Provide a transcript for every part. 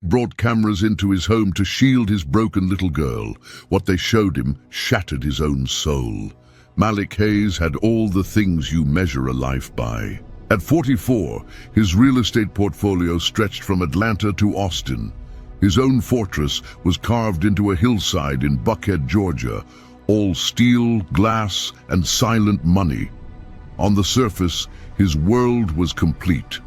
brought cameras into his home to shield his broken little girl. What they showed him shattered his own soul. Malik Hayes had all the things you measure a life by. At 44, his real estate portfolio stretched from Atlanta to Austin. His own fortress was carved into a hillside in Buckhead, Georgia, all steel, glass, and silent money. On the surface, his world was complete.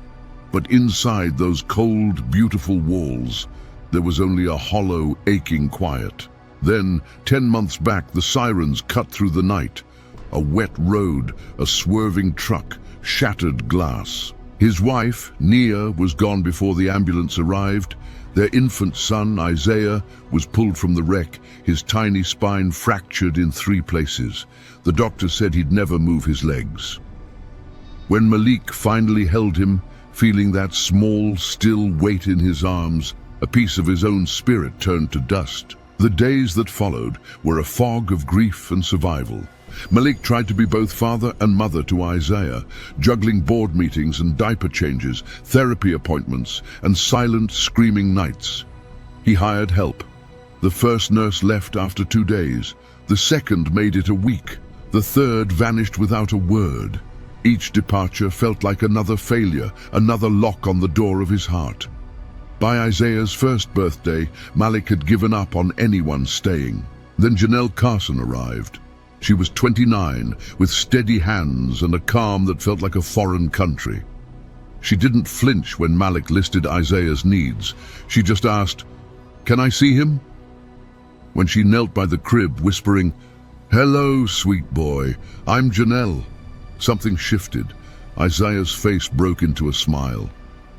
But inside those cold, beautiful walls, there was only a hollow, aching quiet. Then, 10 months back, the sirens cut through the night. A wet road, a swerving truck, shattered glass. His wife, Nia, was gone before the ambulance arrived. Their infant son, Isaiah, was pulled from the wreck, his tiny spine fractured in 3 places. The doctor said he'd never move his legs. When Malik finally held him, feeling that small, still weight in his arms, a piece of his own spirit turned to dust. The days that followed were a fog of grief and survival. Malik tried to be both father and mother to Isaiah, juggling board meetings and diaper changes, therapy appointments, and silent, screaming nights. He hired help. The first nurse left after 2 days. The second made it a week. The third vanished without a word. Each departure felt like another failure, another lock on the door of his heart. By Isaiah's first birthday, Malik had given up on anyone staying. Then Janelle Carson arrived. She was 29, with steady hands and a calm that felt like a foreign country. She didn't flinch when Malik listed Isaiah's needs. She just asked, "Can I see him?" When she knelt by the crib, whispering, "Hello, sweet boy, I'm Janelle," something shifted. Isaiah's face broke into a smile.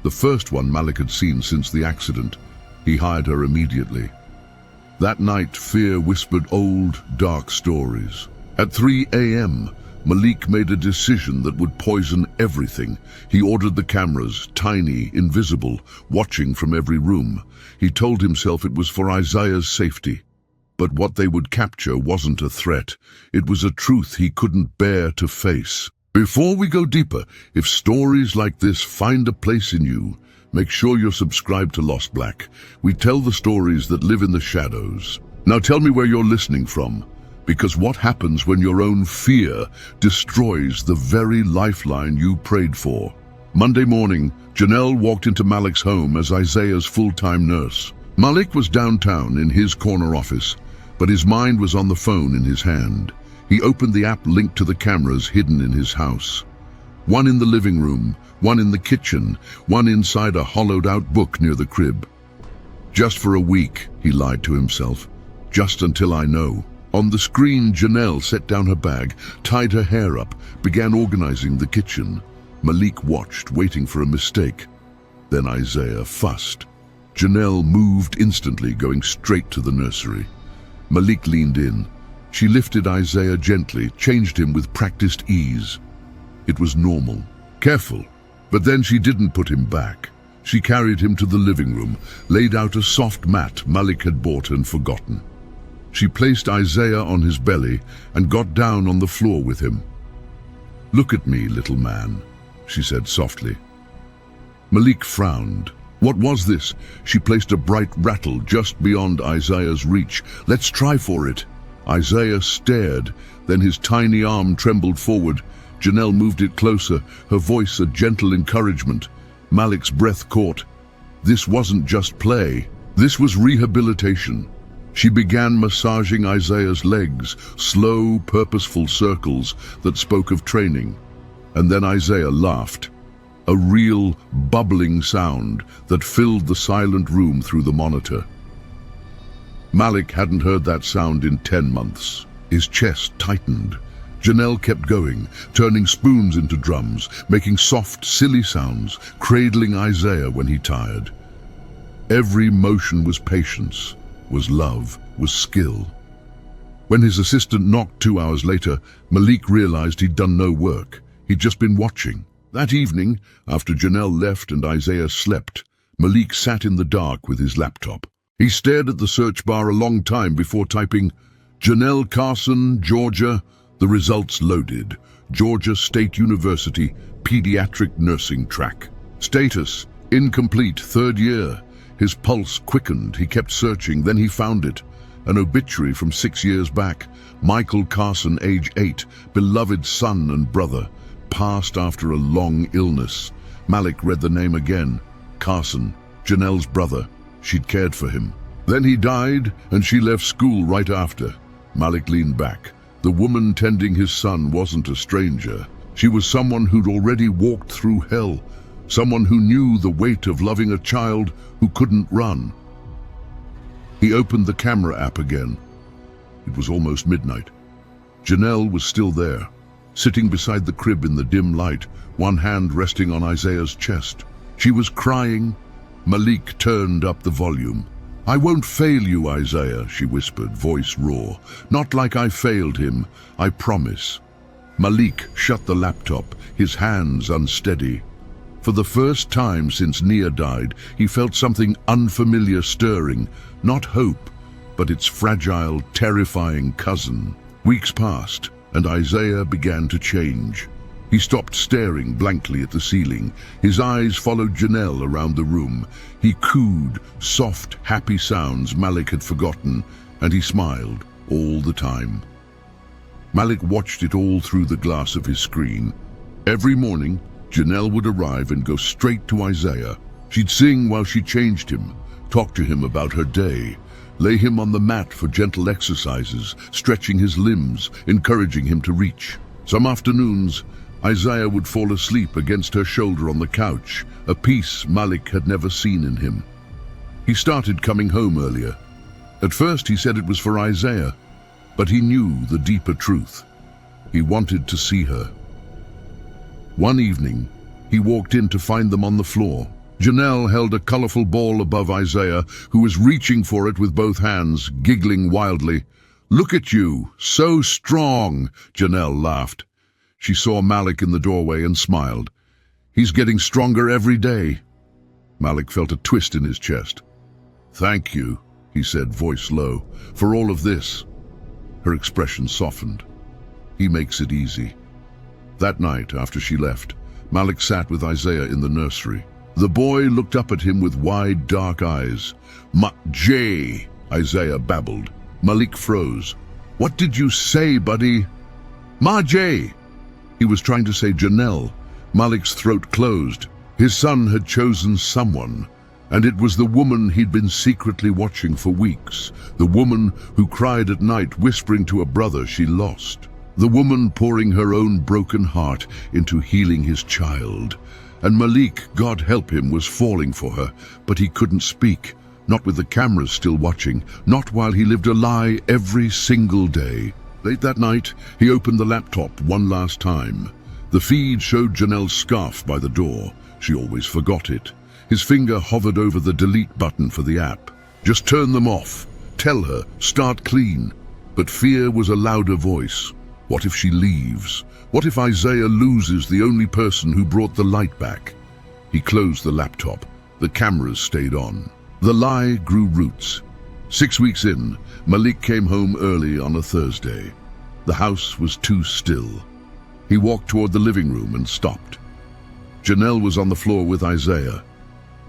The first one Malik had seen since the accident. He hired her immediately. That night, fear whispered old, dark stories. At 3 a.m., Malik made a decision that would poison everything. He ordered the cameras, tiny, invisible, watching from every room. He told himself it was for Isaiah's safety. But what they would capture wasn't a threat. It was a truth he couldn't bear to face. Before we go deeper, if stories like this find a place in you, make sure you're subscribed to LostBlack. We tell the stories that live in the shadows. Now tell me where you're listening from, because what happens when your own fear destroys the very lifeline you prayed for? Monday morning, Janelle walked into Malik's home as Isaiah's full-time nurse. Malik was downtown in his corner office, but his mind was on the phone in his hand. He opened the app linked to the cameras hidden in his house. One in the living room, one in the kitchen, one inside a hollowed-out book near the crib. Just for a week, he lied to himself. Just until I know. On the screen, Janelle set down her bag, tied her hair up, began organizing the kitchen. Malik watched, waiting for a mistake. Then Isaiah fussed. Janelle moved instantly, going straight to the nursery. Malik leaned in. She lifted Isaiah gently, changed him with practiced ease. It was normal, careful, but then she didn't put him back. She carried him to the living room, laid out a soft mat Malik had bought and forgotten. She placed Isaiah on his belly and got down on the floor with him. "Look at me, little man," she said softly. Malik frowned. What was this? She placed a bright rattle just beyond Isaiah's reach. "Let's try for it." Isaiah stared, then his tiny arm trembled forward. Janelle moved it closer, her voice a gentle encouragement. Malik's breath caught. This wasn't just play. This was rehabilitation. She began massaging Isaiah's legs, slow, purposeful circles that spoke of training. And then Isaiah laughed. A real, bubbling sound that filled the silent room through the monitor. Malik hadn't heard that sound in 10 months. His chest tightened. Janelle kept going, turning spoons into drums, making soft, silly sounds, cradling Isaiah when he tired. Every motion was patience, was love, was skill. When his assistant knocked 2 hours later, Malik realized he'd done no work. He'd just been watching. That evening, after Janelle left and Isaiah slept, Malik sat in the dark with his laptop. He stared at the search bar a long time before typing, "Janelle Carson, Georgia." The results loaded. Georgia State University, Pediatric Nursing Track. Status, incomplete, 3rd year. His pulse quickened. He kept searching. Then he found it. An obituary from 6 years back. Michael Carson, age 8, beloved son and brother, passed after a long illness. Malik read the name again. Carson, Janelle's brother. She'd cared for him. Then he died, and she left school right after. Malik leaned back. The woman tending his son wasn't a stranger. She was someone who'd already walked through hell. Someone who knew the weight of loving a child who couldn't run. He opened the camera app again. It was almost midnight. Janelle was still there, sitting beside the crib in the dim light, one hand resting on Isaiah's chest. She was crying. Malik turned up the volume. "I won't fail you, Isaiah," she whispered, voice raw. "Not like I failed him, I promise." Malik shut the laptop, his hands unsteady. For the first time since Nia died, he felt something unfamiliar stirring, not hope, but its fragile, terrifying cousin. Weeks passed, and Isaiah began to change. He stopped staring blankly at the ceiling. His eyes followed Janelle around the room. He cooed, soft, happy sounds Malik had forgotten, and he smiled all the time. Malik watched it all through the glass of his screen. Every morning, Janelle would arrive and go straight to Isaiah. She'd sing while she changed him, talk to him about her day, lay him on the mat for gentle exercises, stretching his limbs, encouraging him to reach. Some afternoons, Isaiah would fall asleep against her shoulder on the couch, a peace Malik had never seen in him. He started coming home earlier. At first he said it was for Isaiah, but he knew the deeper truth. He wanted to see her. One evening, he walked in to find them on the floor. Janelle held a colorful ball above Isaiah, who was reaching for it with both hands, giggling wildly. "Look at you, so strong," Janelle laughed. She saw Malik in the doorway and smiled. "He's getting stronger every day." Malik felt a twist in his chest. "Thank you," he said, voice low, "for all of this." Her expression softened. "He makes it easy." That night, after she left, Malik sat with Isaiah in the nursery. The boy looked up at him with wide, dark eyes. "Jay," Isaiah babbled. Malik froze. "What did you say, buddy?" "Ma Jay." He was trying to say Janelle. Malik's throat closed. His son had chosen someone, and it was the woman he'd been secretly watching for weeks. The woman who cried at night, whispering to a brother she lost. The woman pouring her own broken heart into healing his child. And Malik, God help him, was falling for her, but he couldn't speak, not with the cameras still watching, not while he lived a lie every single day. Late that night, he opened the laptop one last time. The feed showed Janelle's scarf by the door. She always forgot it. His finger hovered over the delete button for the app. Just turn them off. Tell her, start clean. But fear was a louder voice. What if she leaves? What if Isaiah loses the only person who brought the light back? He closed the laptop. The cameras stayed on. The lie grew roots. 6 weeks in, Malik came home early on a Thursday. The house was too still. He walked toward the living room and stopped. Janelle was on the floor with Isaiah,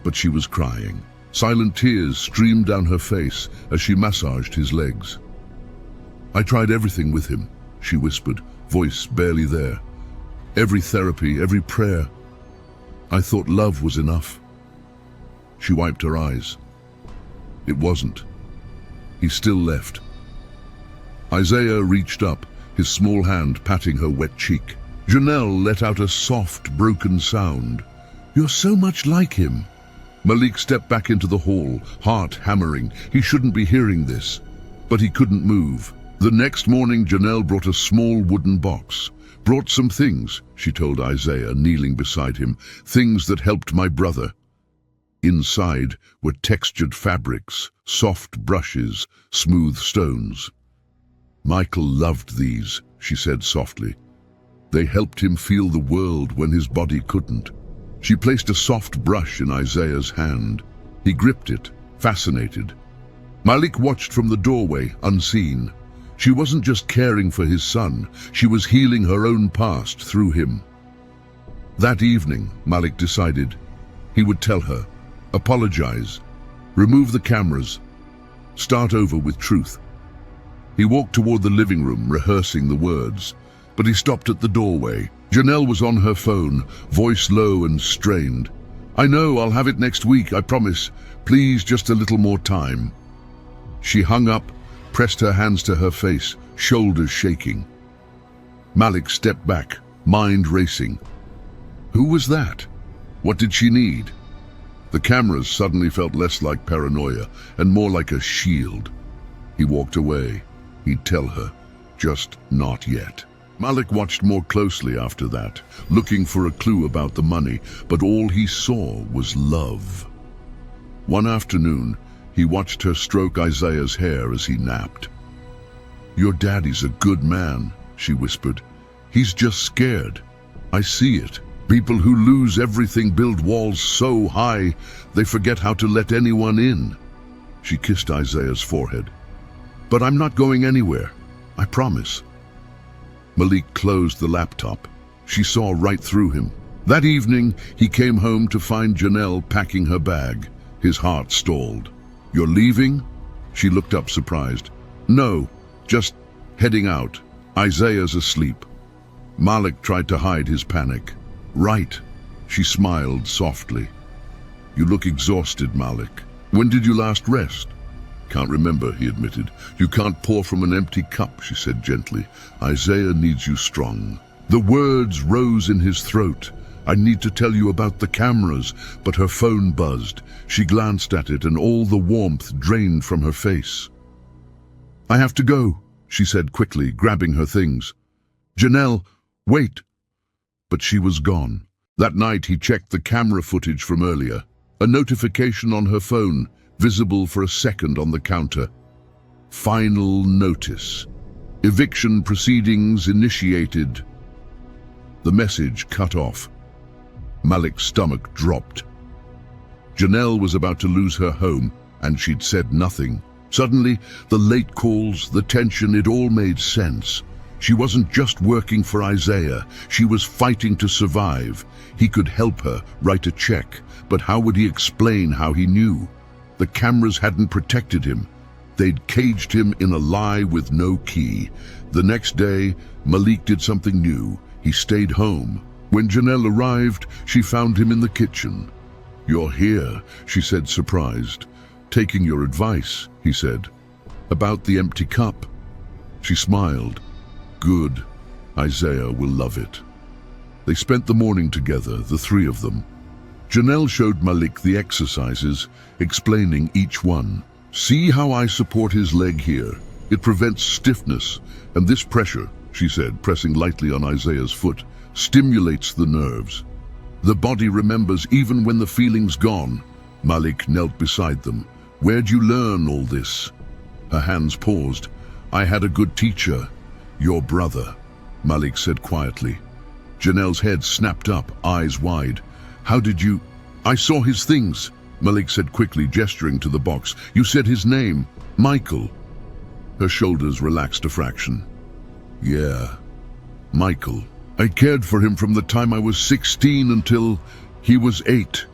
but she was crying. Silent tears streamed down her face as she massaged his legs. "I tried everything with him," she whispered, voice barely there. "Every therapy, every prayer. I thought love was enough." She wiped her eyes. It wasn't. He still left. Isaiah reached up, his small hand patting her wet cheek. Janelle let out a soft, broken sound. "You're so much like him." Malik stepped back into the hall, heart hammering. He shouldn't be hearing this, but he couldn't move. The next morning, Janelle brought a small wooden box. "Brought some things," she told Isaiah, kneeling beside him. "Things that helped my brother." Inside were textured fabrics, soft brushes, smooth stones. "Michael loved these," she said softly. "They helped him feel the world when his body couldn't." She placed a soft brush in Isaiah's hand. He gripped it, fascinated. Malik watched from the doorway, unseen. She wasn't just caring for his son, she was healing her own past through him. That evening, Malik decided he would tell her, apologize, Remove the cameras. Start over with truth. He walked toward the living room, rehearsing the words, but he stopped at the doorway. Janelle was on her phone, voice low and strained. "I know, I'll have it next week, I promise. Please, just a little more time." She hung up, pressed her hands to her face, shoulders shaking. Malik stepped back, mind racing. Who was that? What did she need? The cameras suddenly felt less like paranoia and more like a shield. He walked away. He'd tell her, just not yet. Malik watched more closely after that, looking for a clue about the money, but all he saw was love. One afternoon, he watched her stroke Isaiah's hair as he napped. "Your daddy's a good man," she whispered. "He's just scared. I see it. People who lose everything build walls so high, they forget how to let anyone in." She kissed Isaiah's forehead. "But I'm not going anywhere. I promise." Malik closed the laptop. She saw right through him. That evening, he came home to find Janelle packing her bag. His heart stalled. "You're leaving?" She looked up surprised. "No, just heading out. Isaiah's asleep." Malik tried to hide his panic. "Right." She smiled softly. "You look exhausted, Malik. When did you last rest?" "Can't remember," he admitted. "You can't pour from an empty cup," she said gently. "Isaiah needs you strong." The words rose in his throat. "I need to tell you about the cameras," but her phone buzzed. She glanced at it and all the warmth drained from her face. "I have to go," she said quickly, grabbing her things. "Janelle, wait." But she was gone. That night he checked the camera footage from earlier. A notification on her phone, visible for a second on the counter. Final notice. Eviction proceedings initiated. The message cut off. Malik's stomach dropped. Janelle was about to lose her home, and she'd said nothing. Suddenly, the late calls, the tension, it all made sense. She wasn't just working for Isaiah, she was fighting to survive. He could help her, write a check, but how would he explain how he knew? The cameras hadn't protected him. They'd caged him in a lie with no key. The next day, Malik did something new. He stayed home. When Janelle arrived, she found him in the kitchen. "You're here," she said, surprised. "Taking your advice," he said. "About the empty cup." She smiled. "Good. Isaiah will love it." They spent the morning together, the three of them. Janelle showed Malik the exercises, explaining each one. "See how I support his leg here? It prevents stiffness, and this pressure," she said, pressing lightly on Isaiah's foot, "stimulates the nerves. The body remembers even when the feeling's gone." Malik knelt beside them. "Where'd you learn all this?" Her hands paused. "I had a good teacher. Your brother," Malik said quietly. Janelle's head snapped up, eyes wide. "How did you—" "I saw his things," Malik said quickly, gesturing to the box. "You said his name, Michael." Her shoulders relaxed a fraction. "Yeah, Michael. I cared for him from the time I was 16 until he was 8.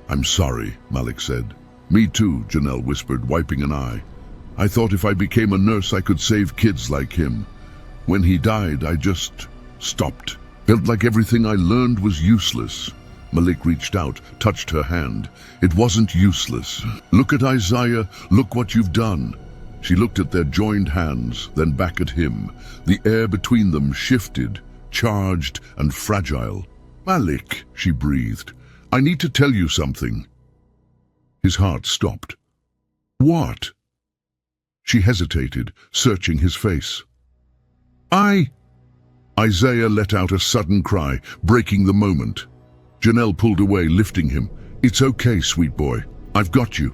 "I'm sorry," Malik said. "Me too," Janelle whispered, wiping an eye. "I thought if I became a nurse I could save kids like him. When he died, I just stopped. Felt like everything I learned was useless." Malik reached out, touched her hand. "It wasn't useless. Look at Isaiah, look what you've done." She looked at their joined hands, then back at him. The air between them shifted, charged and fragile. "Malik," she breathed, "I need to tell you something." His heart stopped. "What?" She hesitated, searching his face. Isaiah let out a sudden cry, breaking the moment. Janelle pulled away, lifting him. "It's okay, sweet boy. I've got you."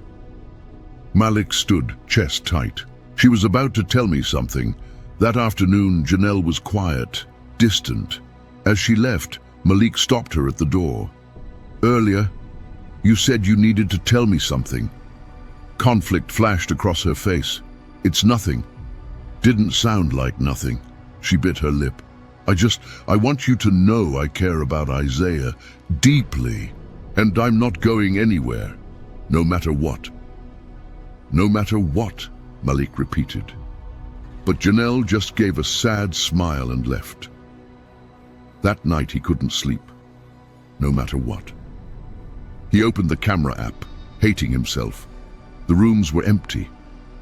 Malik stood, chest tight. She was about to tell me something. That afternoon, Janelle was quiet, distant. As she left, Malik stopped her at the door. "Earlier, you said you needed to tell me something." Conflict flashed across her face. "It's nothing." Didn't sound like nothing. She bit her lip. I want you to know I care about Isaiah deeply, and I'm not going anywhere, no matter what." No matter what, Malik repeated. But Janelle just gave a sad smile and left. That night he couldn't sleep, no matter what. He opened the camera app, hating himself. The rooms were empty,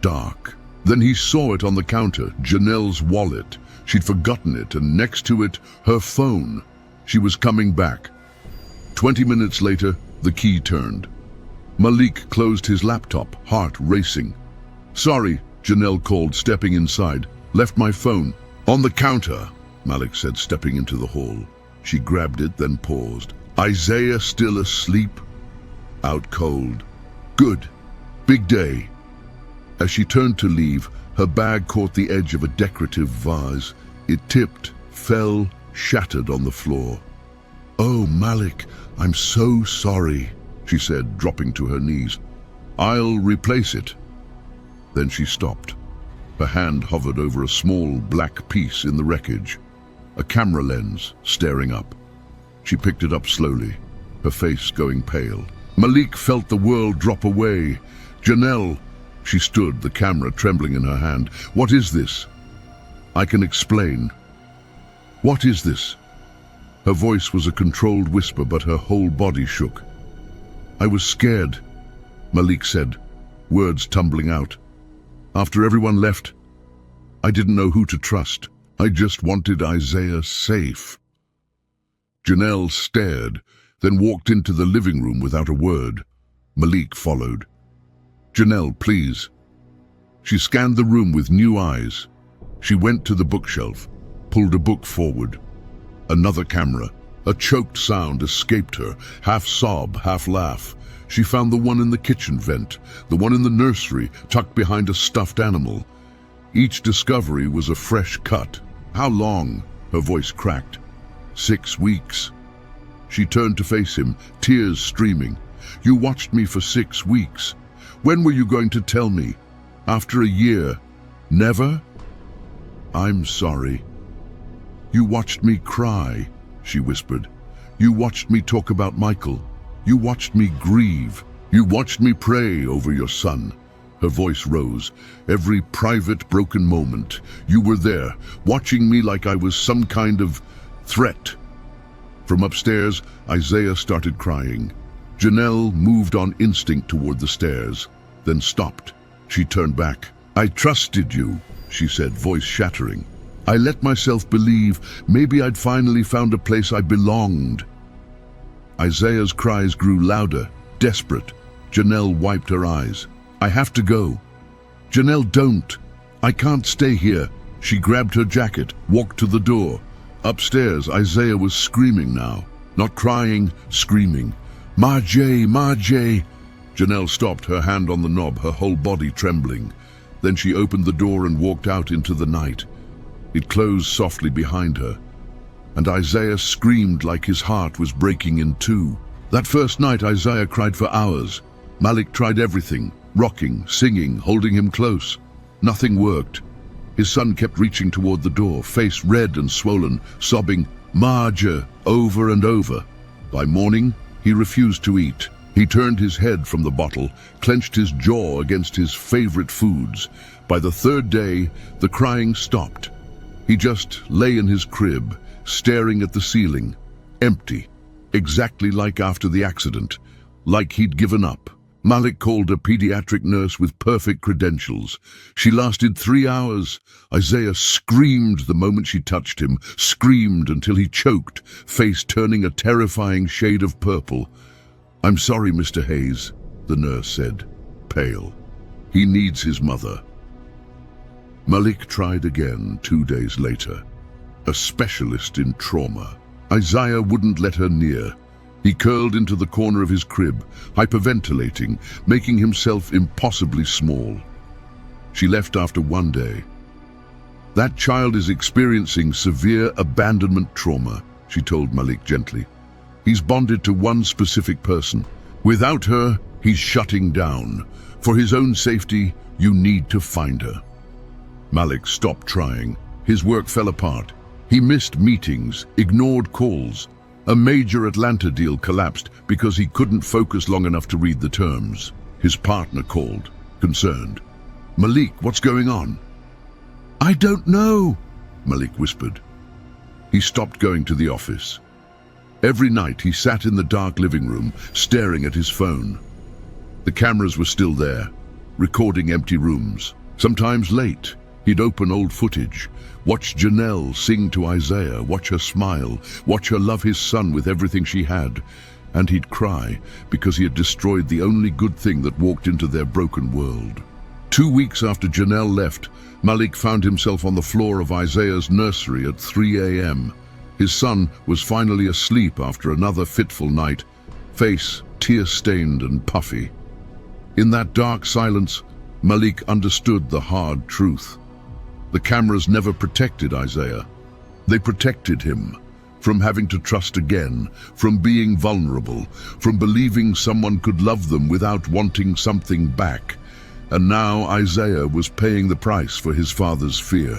dark. Then he saw it on the counter, Janelle's wallet. She'd forgotten it, and next to it, her phone. She was coming back. 20 minutes later, the key turned. Malik closed his laptop, heart racing. "Sorry," Janelle called, stepping inside. "Left my phone." "On the counter," Malik said, stepping into the hall. She grabbed it, then paused. "Isaiah still asleep?" "Out cold." "Good. Big day." As she turned to leave, her bag caught the edge of a decorative vase. It tipped, fell, shattered on the floor. "Oh, Malik, I'm so sorry," she said, dropping to her knees. "I'll replace it." Then she stopped. Her hand hovered over a small black piece in the wreckage, a camera lens staring up. She picked it up slowly, her face going pale. Malik felt the world drop away. "Janelle," she stood, the camera trembling in her hand. "What is this?" "I can explain." "What is this?" Her voice was a controlled whisper, but her whole body shook. "I was scared," Malik said, words tumbling out. "After everyone left, I didn't know who to trust. I just wanted Isaiah safe." Janelle stared, then walked into the living room without a word. Malik followed. "Janelle, please." She scanned the room with new eyes. She went to the bookshelf, pulled a book forward. Another camera. A choked sound escaped her, half sob, half laugh. She found the one in the kitchen vent, the one in the nursery, tucked behind a stuffed animal. Each discovery was a fresh cut. "How long?" Her voice cracked. 6 weeks. She turned to face him, tears streaming. "You watched me for 6 weeks. When were you going to tell me? After a year? Never?" "I'm sorry." "You watched me cry," she whispered. "You watched me talk about Michael. You watched me grieve. You watched me pray over your son." Her voice rose. "Every private, broken moment. You were there, watching me like I was some kind of threat." From upstairs, Isaiah started crying. Janelle moved on instinct toward the stairs, then stopped. She turned back. "I trusted you," she said, voice shattering. "I let myself believe maybe I'd finally found a place I belonged." Isaiah's cries grew louder, desperate. Janelle wiped her eyes. "I have to go." "Janelle, don't. I can't stay here." She grabbed her jacket, walked to the door. Upstairs, Isaiah was screaming now. Not crying, screaming. "Marjay, Marjay." Janelle stopped, her hand on the knob, her whole body trembling. Then she opened the door and walked out into the night. It closed softly behind her, and Isaiah screamed like his heart was breaking in two. That first night, Isaiah cried for hours. Malik tried everything, rocking, singing, holding him close. Nothing worked. His son kept reaching toward the door, face red and swollen, sobbing, "Marja," over and over. By morning, he refused to eat. He turned his head from the bottle, clenched his jaw against his favorite foods. By the third day, the crying stopped. He just lay in his crib, staring at the ceiling, empty, exactly like after the accident, like he'd given up. Malik called a pediatric nurse with perfect credentials. She lasted 3 hours. Isaiah screamed the moment she touched him, screamed until he choked, face turning a terrifying shade of purple. "I'm sorry, Mr. Hayes," the nurse said, pale. "He needs his mother." Malik tried again 2 days later. A specialist in trauma. Isaiah wouldn't let her near. He curled into the corner of his crib, hyperventilating, making himself impossibly small. She left after 1 day. "That child is experiencing severe abandonment trauma," she told Malik gently. "He's bonded to one specific person. Without her, he's shutting down. For his own safety, you need to find her." Malik stopped trying. His work fell apart. He missed meetings, ignored calls. A major Atlanta deal collapsed because he couldn't focus long enough to read the terms. His partner called. concerned. "Malik, what's going on?" "I don't know," Malik whispered. He stopped going to the office. Every night he sat in the dark living room, staring at his phone. The cameras were still there, recording empty rooms. Sometimes late, he'd open old footage, watch Janelle sing to Isaiah, watch her smile, watch her love his son with everything she had, and he'd cry because he had destroyed the only good thing that walked into their broken world. 2 weeks after Janelle left, Malik found himself on the floor of Isaiah's nursery at 3 a.m. His son was finally asleep after another fitful night, face tear-stained and puffy. In that dark silence, Malik understood the hard truth. The cameras never protected Isaiah. They protected him from having to trust again, from being vulnerable, from believing someone could love them without wanting something back. And now Isaiah was paying the price for his father's fear.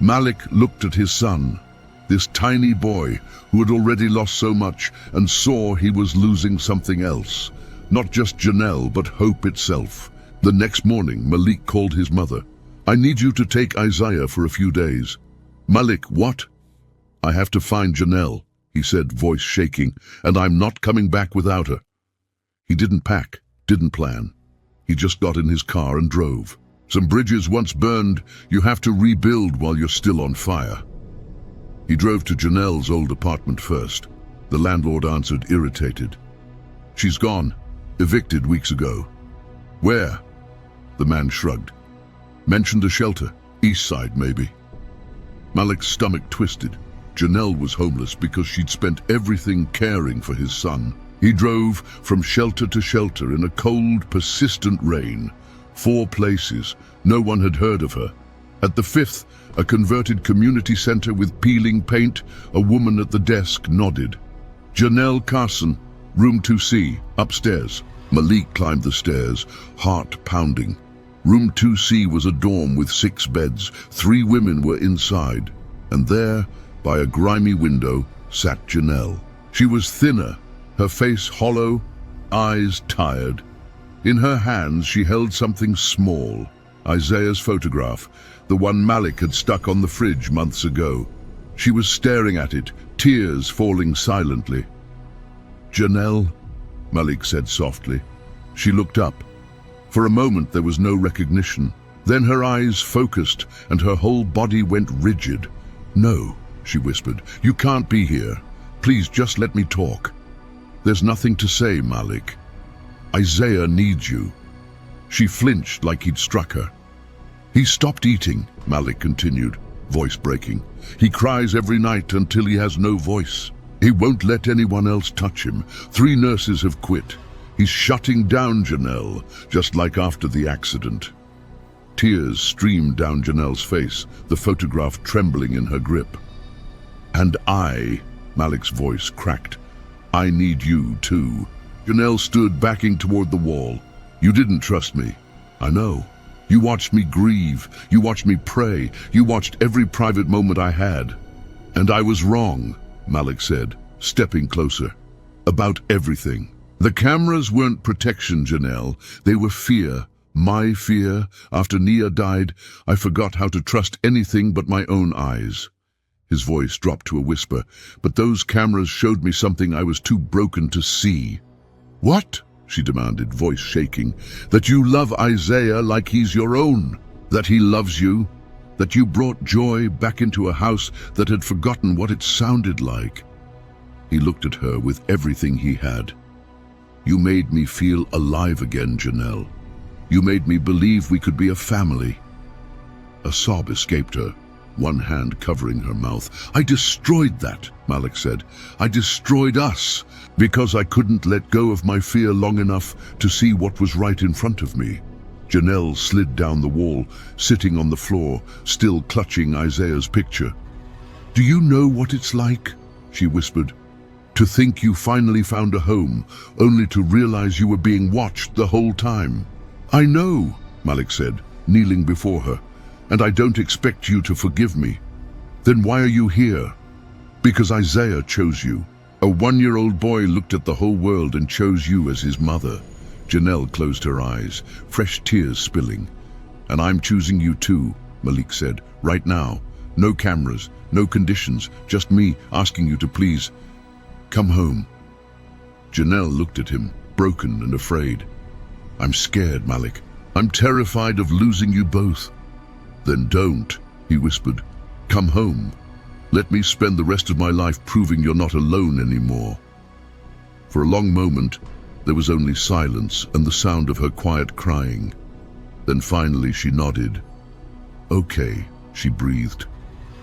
Malik looked at his son, this tiny boy who had already lost so much, and saw he was losing something else. Not just Janelle, but hope itself. The next morning, Malik called his mother. "I need you to take Isaiah for a few days." "Malik, what?" "I have to find Janelle," he said, voice shaking, "and I'm not coming back without her." He didn't pack, didn't plan. He just got in his car and drove. Some bridges once burned, you have to rebuild while you're still on fire. He drove to Janelle's old apartment first. The landlord answered, irritated. "She's gone. Evicted weeks ago." "Where?" The man shrugged. "Mentioned a shelter. East side, maybe." Malik's stomach twisted. Janelle was homeless because she'd spent everything caring for his son. He drove from shelter to shelter in a cold, persistent rain. 4 places. No one had heard of her. At the 5th, a converted community center with peeling paint, a woman at the desk nodded. "Janelle Carson, room 2C, upstairs." Malik climbed the stairs, heart pounding. Room 2C was a dorm with 6 beds. 3 women were inside. And there, by a grimy window, sat Janelle. She was thinner, her face hollow, eyes tired. In her hands she held something small, Isaiah's photograph, the one Malik had stuck on the fridge months ago. She was staring at it, tears falling silently. "Janelle," Malik said softly. She looked up. For a moment there was no recognition. Then her eyes focused and her whole body went rigid. "No," she whispered, "you can't be here. Please just let me talk." "There's nothing to say, Malik. Isaiah needs you." She flinched like he'd struck her. "He stopped eating," Malik continued, voice breaking. "He cries every night until he has no voice. He won't let anyone else touch him. 3 nurses have quit. He's shutting down Janelle, just like after the accident." Tears streamed down Janelle's face, the photograph trembling in her grip. "And Malik's voice cracked, "I need you too." Janelle stood backing toward the wall. "You didn't trust me. I know. You watched me grieve. You watched me pray. You watched every private moment I had. And I was wrong," Malik said, stepping closer. "About everything. The cameras weren't protection, Janelle. They were fear. My fear. After Nia died, I forgot how to trust anything but my own eyes." His voice dropped to a whisper. "But those cameras showed me something I was too broken to see." "What?" she demanded, voice shaking. "That you love Isaiah like he's your own. That he loves you. That you brought joy back into a house that had forgotten what it sounded like." He looked at her with everything he had. "You made me feel alive again, Janelle. You made me believe we could be a family." A sob escaped her, one hand covering her mouth. "I destroyed that," Malik said. "I destroyed us because I couldn't let go of my fear long enough to see what was right in front of me." Janelle slid down the wall, sitting on the floor, still clutching Isaiah's picture. "Do you know what it's like?" she whispered. "To think you finally found a home, only to realize you were being watched the whole time." "I know," Malik said, kneeling before her, "and I don't expect you to forgive me." "Then why are you here?" "Because Isaiah chose you. A 1-year-old boy looked at the whole world and chose you as his mother. Janelle closed her eyes, fresh tears spilling. "And I'm choosing you too," Malik said. "Right now. No cameras, no conditions, just me asking you to please come home." Janelle looked at him, broken and afraid. "I'm scared, Malik. I'm terrified of losing you both." "Then don't," he whispered. "Come home. Let me spend the rest of my life proving you're not alone anymore." For a long moment, there was only silence and the sound of her quiet crying. Then finally she nodded. "Okay," she breathed.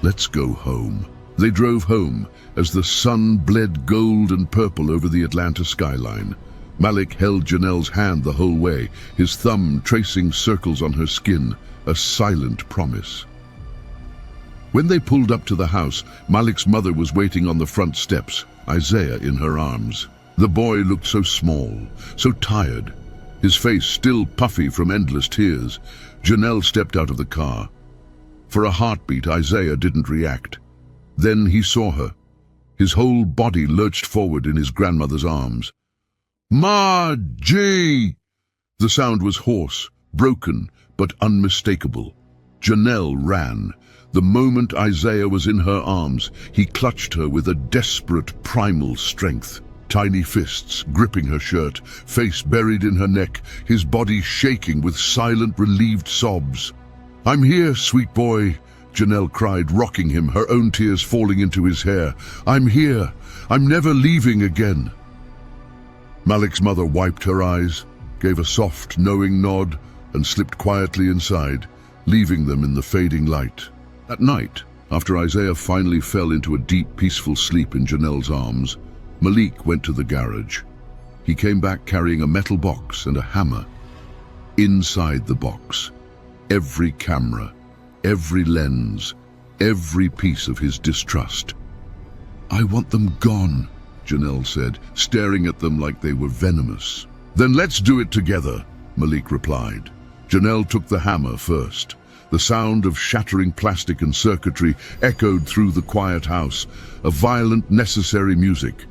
"Let's go home." They drove home as the sun bled gold and purple over the Atlanta skyline. Malik held Janelle's hand the whole way, his thumb tracing circles on her skin, a silent promise. When they pulled up to the house, Malik's mother was waiting on the front steps, Isaiah in her arms. The boy looked so small, so tired, his face still puffy from endless tears. Janelle stepped out of the car. For a heartbeat, Isaiah didn't react. Then he saw her. His whole body lurched forward in his grandmother's arms. "Ma-G!" The sound was hoarse, broken, but unmistakable. Janelle ran. The moment Isaiah was in her arms, he clutched her with a desperate, primal strength. Tiny fists gripping her shirt, face buried in her neck, his body shaking with silent, relieved sobs. "I'm here, sweet boy," Janelle cried, rocking him, her own tears falling into his hair. "I'm here. I'm never leaving again." Malik's mother wiped her eyes, gave a soft, knowing nod, and slipped quietly inside, leaving them in the fading light. At night, after Isaiah finally fell into a deep, peaceful sleep in Janelle's arms, Malik went to the garage. He came back carrying a metal box and a hammer. Inside the box, every camera, every lens, every piece of his distrust. "I want them gone," Janelle said, staring at them like they were venomous. "Then let's do it together," Malik replied. Janelle took the hammer first. The sound of shattering plastic and circuitry echoed through the quiet house, a violent, necessary music.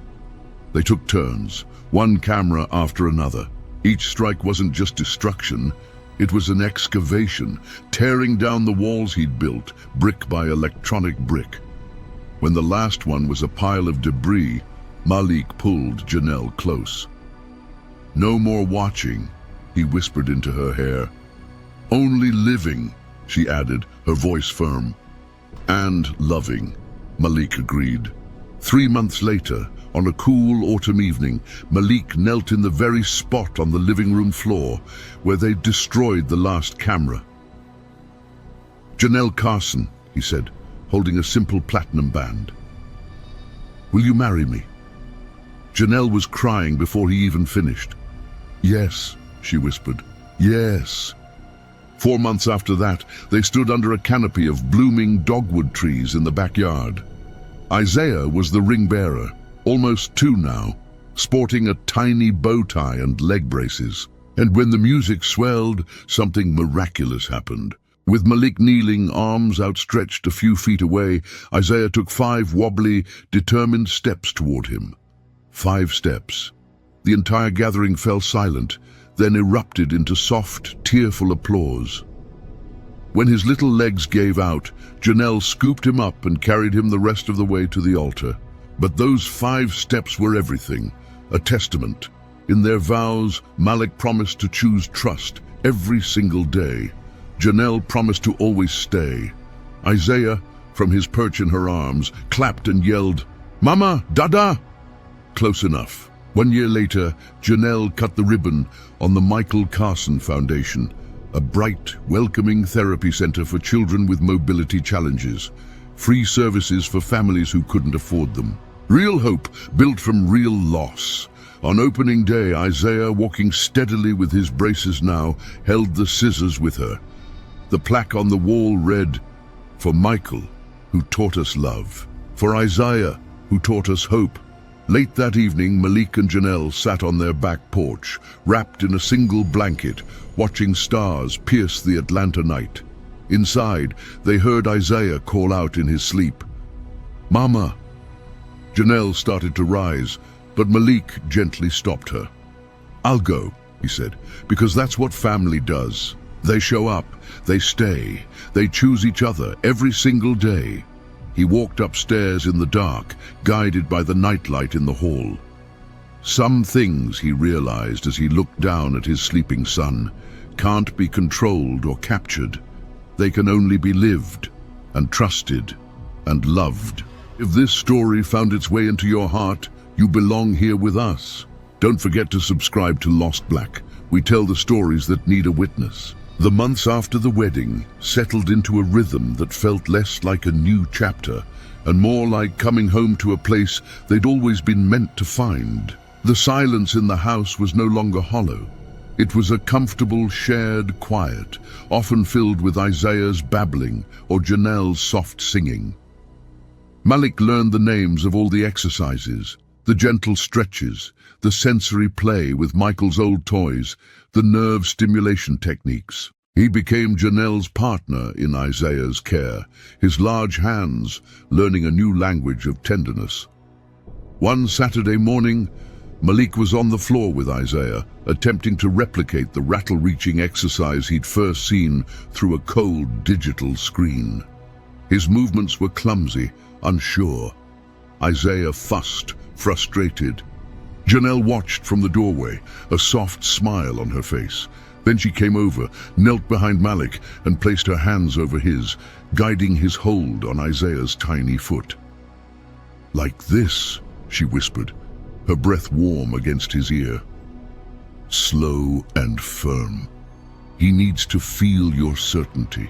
They took turns, one camera after another. Each strike wasn't just destruction, it was an excavation, tearing down the walls he'd built, brick by electronic brick. When the last one was a pile of debris, Malik pulled Janelle close. "No more watching," he whispered into her hair. "Only living," she added, her voice firm. "And loving," Malik agreed. 3 months later, on a cool autumn evening, Malik knelt in the very spot on the living room floor where they'd destroyed the last camera. "Janelle Carson," he said, holding a simple platinum band. "Will you marry me?" Janelle was crying before he even finished. "Yes," she whispered. "Yes." 4 months after that, they stood under a canopy of blooming dogwood trees in the backyard. Isaiah was the ring bearer, almost 2 now, sporting a tiny bow tie and leg braces. And when the music swelled, something miraculous happened. With Malik kneeling, arms outstretched a few feet away, Isaiah took 5 wobbly, determined steps toward him. 5 steps. The entire gathering fell silent, then erupted into soft, tearful applause. When his little legs gave out, Janelle scooped him up and carried him the rest of the way to the altar. But those 5 steps were everything, a testament. In their vows, Malik promised to choose trust every single day. Janelle promised to always stay. Isaiah, from his perch in her arms, clapped and yelled, "Mama, Dada!" Close enough. 1 year later, Janelle cut the ribbon on the Michael Carson Foundation, a bright, welcoming therapy center for children with mobility challenges, free services for families who couldn't afford them. Real hope built from real loss. On opening day, Isaiah, walking steadily with his braces now, held the scissors with her. The plaque on the wall read, "For Michael, who taught us love. For Isaiah, who taught us hope." Late that evening, Malik and Janelle sat on their back porch, wrapped in a single blanket, watching stars pierce the Atlanta night. Inside, they heard Isaiah call out in his sleep, "Mama." Janelle started to rise, but Malik gently stopped her. "I'll go," he said, because that's what family does. They show up, they stay, they choose each other every single day. He walked upstairs in the dark, guided by the nightlight in the hall. Some things, he realized as he looked down at his sleeping son, can't be controlled or captured. They can only be lived and trusted and loved. If this story found its way into your heart, you belong here with us. Don't forget to subscribe to LostBlack. We tell the stories that need a witness. The months after the wedding settled into a rhythm that felt less like a new chapter and more like coming home to a place they'd always been meant to find. The silence in the house was no longer hollow. It was a comfortable, shared quiet, often filled with Isaiah's babbling or Janelle's soft singing. Malik learned the names of all the exercises, the gentle stretches, the sensory play with Michael's old toys, the nerve stimulation techniques. He became Janelle's partner in Isaiah's care, his large hands learning a new language of tenderness. One Saturday morning, Malik was on the floor with Isaiah, attempting to replicate the rattle-reaching exercise he'd first seen through a cold digital screen. His movements were clumsy, unsure. Isaiah fussed, frustrated. Janelle watched from the doorway, a soft smile on her face. Then she came over, knelt behind Malik, and placed her hands over his, guiding his hold on Isaiah's tiny foot. "Like this," she whispered, her breath warm against his ear. "Slow and firm. He needs to feel your certainty."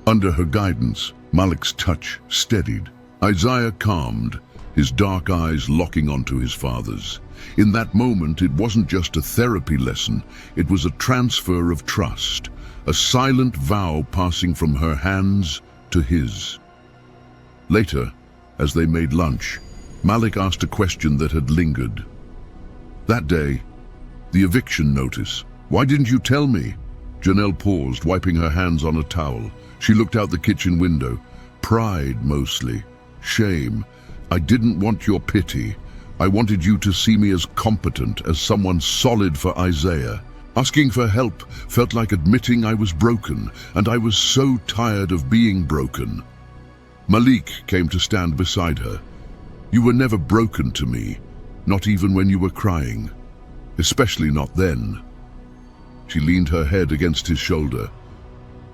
Under her guidance, Malik's touch steadied. Isaiah calmed, his dark eyes locking onto his father's. In that moment, it wasn't just a therapy lesson, it was a transfer of trust, a silent vow passing from her hands to his. Later, as they made lunch, Malik asked a question that had lingered. That day, the eviction notice. "Why didn't you tell me?" Janelle paused, wiping her hands on a towel. She looked out the kitchen window. Pride, mostly. Shame. "I didn't want your pity. I wanted you to see me as competent, as someone solid for Isaiah. Asking for help felt like admitting I was broken, and I was so tired of being broken." Malik came to stand beside her. "You were never broken to me, not even when you were crying. Especially not then." She leaned her head against his shoulder.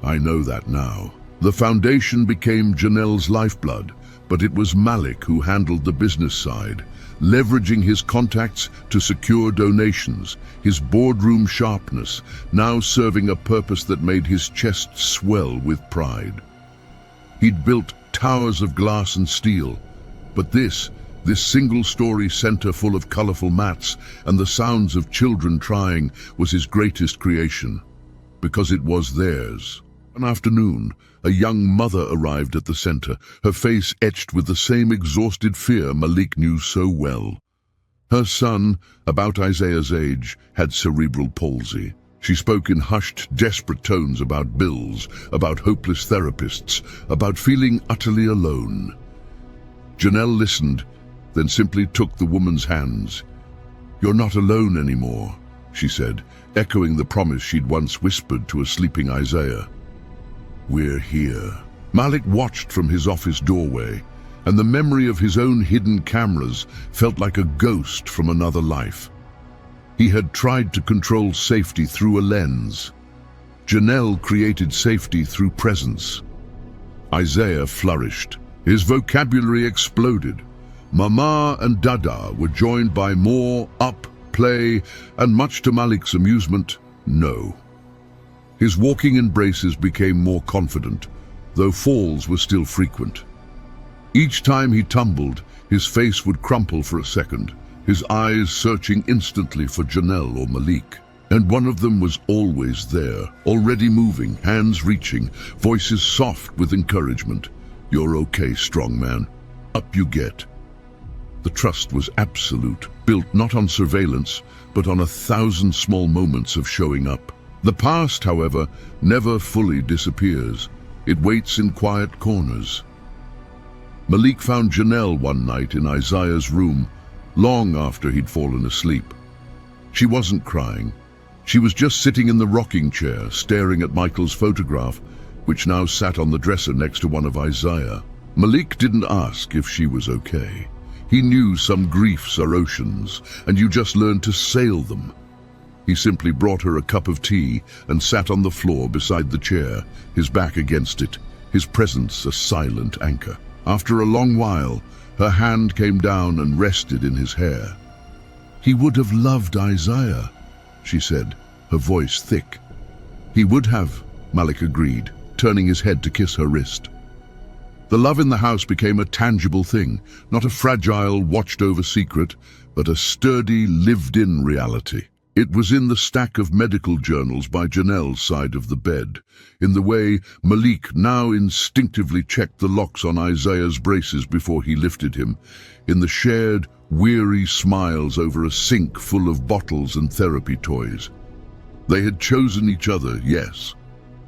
"I know that now." The foundation became Janelle's lifeblood, but it was Malik who handled the business side, leveraging his contacts to secure donations, his boardroom sharpness now serving a purpose that made his chest swell with pride. He'd built towers of glass and steel, but this single-story center full of colorful mats and the sounds of children trying was his greatest creation, because it was theirs. One afternoon, a young mother arrived at the center, her face etched with the same exhausted fear Malik knew so well. Her son, about Isaiah's age, had cerebral palsy. She spoke in hushed, desperate tones about bills, about hopeless therapists, about feeling utterly alone. Janelle listened, then simply took the woman's hands. "You're not alone anymore," she said, echoing the promise she'd once whispered to a sleeping Isaiah. "We're here." Malik watched from his office doorway, and the memory of his own hidden cameras felt like a ghost from another life. He had tried to control safety through a lens. Janelle created safety through presence. Isaiah flourished. His vocabulary exploded. Mama and Dada were joined by more, up, play, and much to Malik's amusement, no. His walking embraces became more confident, though falls were still frequent. Each time he tumbled, his face would crumple for a second, his eyes searching instantly for Janelle or Malik. And one of them was always there, already moving, hands reaching, voices soft with encouragement. "You're okay, strong man. Up you get." The trust was absolute, built not on surveillance, but on 1,000 small moments of showing up. The past, however, never fully disappears. It waits in quiet corners. Malik found Janelle one night in Isaiah's room, long after he'd fallen asleep. She wasn't crying, She was just sitting in the rocking chair, staring at Michael's photograph, which now sat on the dresser next to one of Isaiah. Malik didn't ask if she was okay. He knew some griefs are oceans, and you just learn to sail them. He simply brought her a cup of tea and sat on the floor beside the chair, his back against it, his presence a silent anchor. After a long while, her hand came down and rested in his hair. "He would have loved Isaiah," she said, her voice thick. "He would have," Malik agreed, turning his head to kiss her wrist. The love in the house became a tangible thing, not a fragile, watched-over secret, but a sturdy, lived-in reality. It was in the stack of medical journals by Janelle's side of the bed, in the way Malik now instinctively checked the locks on Isaiah's braces before he lifted him, in the shared, weary smiles over a sink full of bottles and therapy toys. They had chosen each other, yes,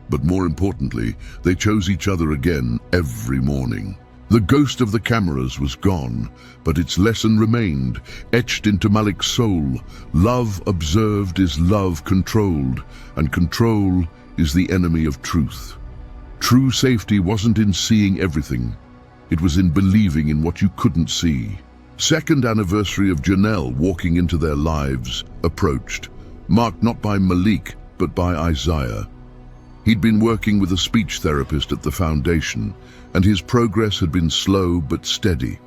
but more importantly, they chose each other again every morning. The ghost of the cameras was gone, but its lesson remained, etched into Malik's soul. Love observed is love controlled, and control is the enemy of truth. True safety wasn't in seeing everything. It was in believing in what you couldn't see. Second anniversary of Janelle walking into their lives approached, marked not by Malik, but by Isaiah. He'd been working with a speech therapist at the foundation, and his progress had been slow but steady.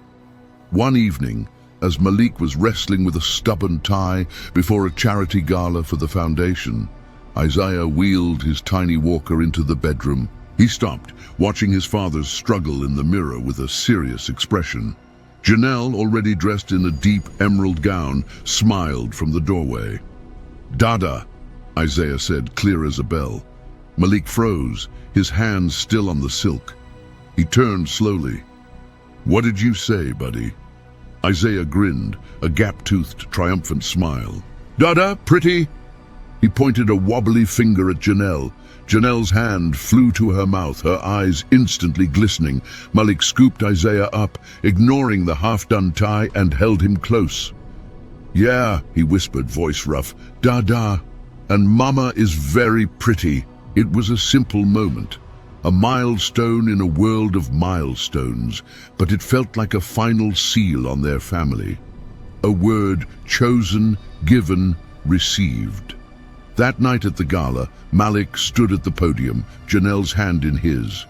One evening, as Malik was wrestling with a stubborn tie before a charity gala for the foundation, Isaiah wheeled his tiny walker into the bedroom. He stopped, watching his father's struggle in the mirror with a serious expression. Janelle, already dressed in a deep emerald gown, smiled from the doorway. "Dada," Isaiah said, clear as a bell. Malik froze, his hands still on the silk. He turned slowly. "What did you say, buddy?" Isaiah grinned, a gap-toothed, triumphant smile. "Dada, pretty?" He pointed a wobbly finger at Janelle. Janelle's hand flew to her mouth, her eyes instantly glistening. Malik scooped Isaiah up, ignoring the half-done tie, and held him close. "Yeah," he whispered, voice rough. "Dada. And Mama is very pretty." It was a simple moment, a milestone in a world of milestones, but it felt like a final seal on their family. A word chosen, given, received. That night at the gala, Malik stood at the podium, Janelle's hand in his.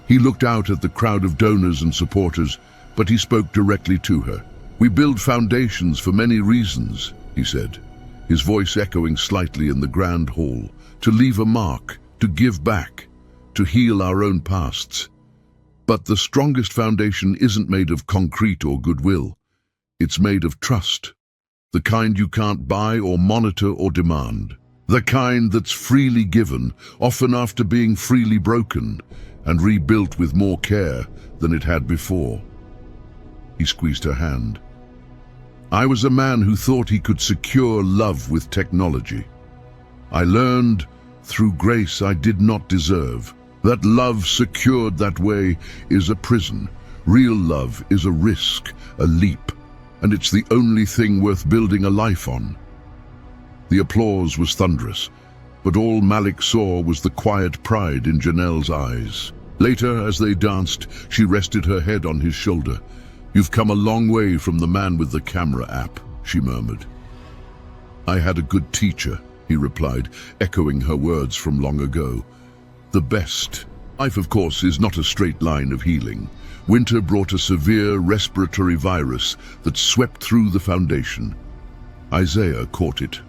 He looked out at the crowd of donors and supporters, but he spoke directly to her. "We build foundations for many reasons," he said, his voice echoing slightly in the grand hall. "To leave a mark, to give back, to heal our own pasts. But the strongest foundation isn't made of concrete or goodwill. It's made of trust, the kind you can't buy or monitor or demand. The kind that's freely given, often after being freely broken, and rebuilt with more care than it had before." He squeezed her hand. "I was a man who thought he could secure love with technology. I learned, through grace I did not deserve, that love secured that way is a prison. Real love is a risk, a leap, and it's the only thing worth building a life on." The applause was thunderous, but all Malik saw was the quiet pride in Janelle's eyes. Later, as they danced, she rested her head on his shoulder. "You've come a long way from the man with the camera app," she murmured. "I had a good teacher," he replied, echoing her words from long ago. "The best. Life, of course, is not a straight line of healing. Winter brought a severe respiratory virus that swept through the foundation. Isaiah caught it.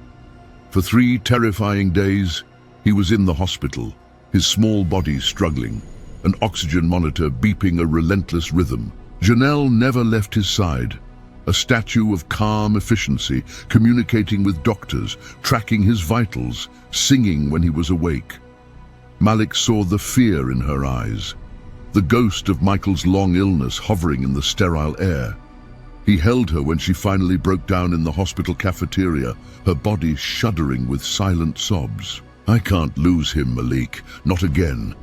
For 3 terrifying days, he was in the hospital, his small body struggling, an oxygen monitor beeping a relentless rhythm. Janelle never left his side, a statue of calm efficiency, communicating with doctors, tracking his vitals, singing when he was awake. Malik saw the fear in her eyes, the ghost of Michael's long illness hovering in the sterile air. He held her when she finally broke down in the hospital cafeteria, her body shuddering with silent sobs. "I can't lose him, Malik, not again."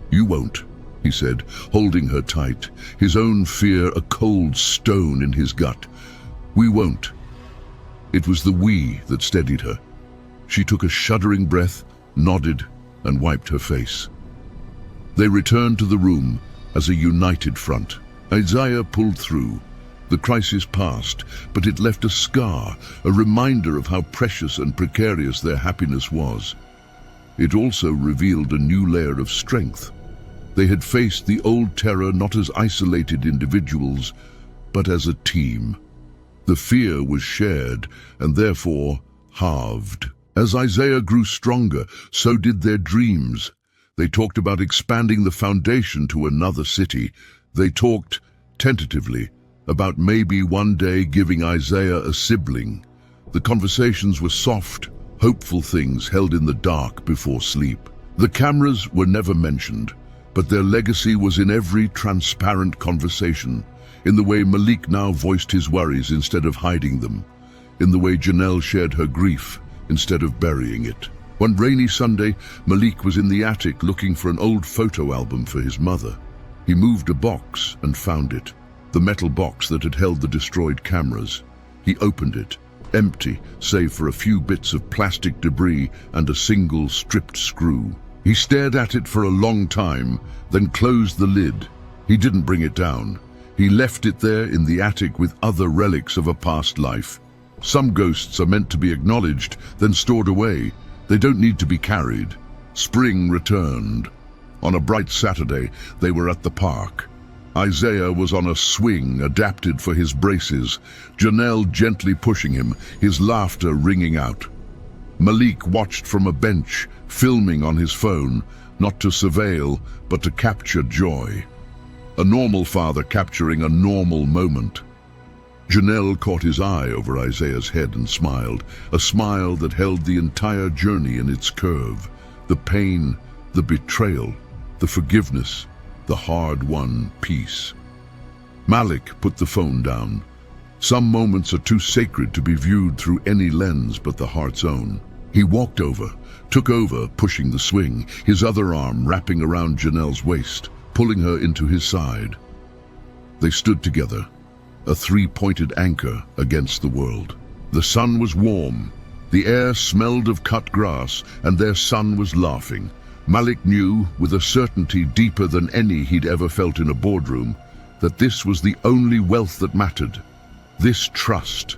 "You won't," he said, holding her tight, his own fear a cold stone in his gut. "We won't." It was the "we" that steadied her. She took a shuddering breath, nodded, and wiped her face. They returned to the room as a united front. Isaiah pulled through. The crisis passed, but it left a scar, a reminder of how precious and precarious their happiness was. It also revealed a new layer of strength. They had faced the old terror not as isolated individuals, but as a team. The fear was shared and therefore halved. As Isaiah grew stronger, so did their dreams. They talked about expanding the foundation to another city. They talked, tentatively, about maybe one day giving Isaiah a sibling. The conversations were soft, hopeful things held in the dark before sleep. The cameras were never mentioned, but their legacy was in every transparent conversation, in the way Malik now voiced his worries instead of hiding them, in the way Janelle shared her grief instead of burying it. One rainy Sunday, Malik was in the attic looking for an old photo album for his mother. He moved a box and found it, the metal box that had held the destroyed cameras. He opened it, empty, save for a few bits of plastic debris and a single stripped screw. He stared at it for a long time, then closed the lid. He didn't bring it down. He left it there in the attic with other relics of a past life. Some ghosts are meant to be acknowledged, then stored away. They don't need to be carried. Spring returned. On a bright Saturday, they were at the park. Isaiah was on a swing adapted for his braces, Janelle gently pushing him, his laughter ringing out. Malik watched from a bench, filming on his phone, not to surveil, but to capture joy. A normal father capturing a normal moment. Janelle caught his eye over Isaiah's head and smiled, a smile that held the entire journey in its curve. The pain, the betrayal, the forgiveness, the hard-won peace. Malik put the phone down. Some moments are too sacred to be viewed through any lens but the heart's own. He walked over, took over, pushing the swing, his other arm wrapping around Janelle's waist, pulling her into his side. They stood together, a three-pointed anchor against the world. The sun was warm, the air smelled of cut grass, and their son was laughing. Malik knew, with a certainty deeper than any he'd ever felt in a boardroom, that this was the only wealth that mattered. This trust,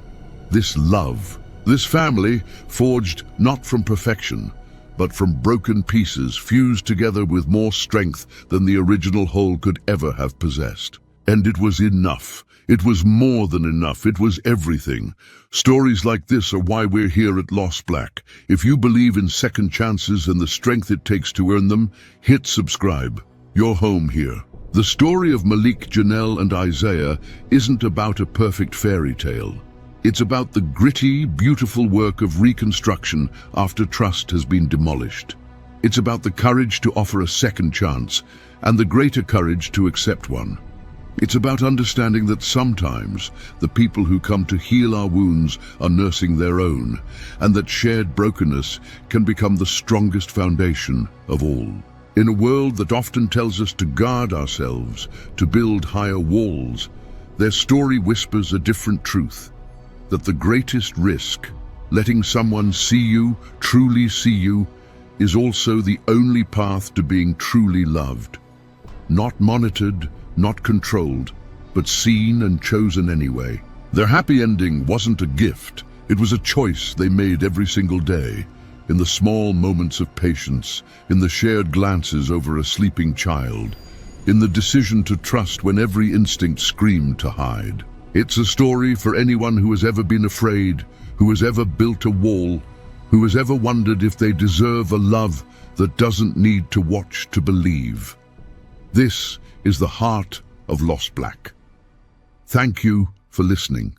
this love, this family forged not from perfection, but from broken pieces fused together with more strength than the original whole could ever have possessed. And it was enough. It was more than enough. It was everything. Stories like this are why we're here at LostBlack. If you believe in second chances and the strength it takes to earn them, hit subscribe. You're home here. The story of Malik, Janelle, and Isaiah isn't about a perfect fairy tale. It's about the gritty, beautiful work of reconstruction after trust has been demolished. It's about the courage to offer a second chance and the greater courage to accept one. It's about understanding that sometimes the people who come to heal our wounds are nursing their own, and that shared brokenness can become the strongest foundation of all. In a world that often tells us to guard ourselves, to build higher walls, their story whispers a different truth, that the greatest risk, letting someone see you, truly see you, is also the only path to being truly loved. Not monitored, not controlled, but seen and chosen anyway. Their happy ending wasn't a gift, it was a choice they made every single day, in the small moments of patience, in the shared glances over a sleeping child, in the decision to trust when every instinct screamed to hide. It's a story for anyone who has ever been afraid, who has ever built a wall, who has ever wondered if they deserve a love that doesn't need to watch to believe. This is the heart of LostBlack. Thank you for listening.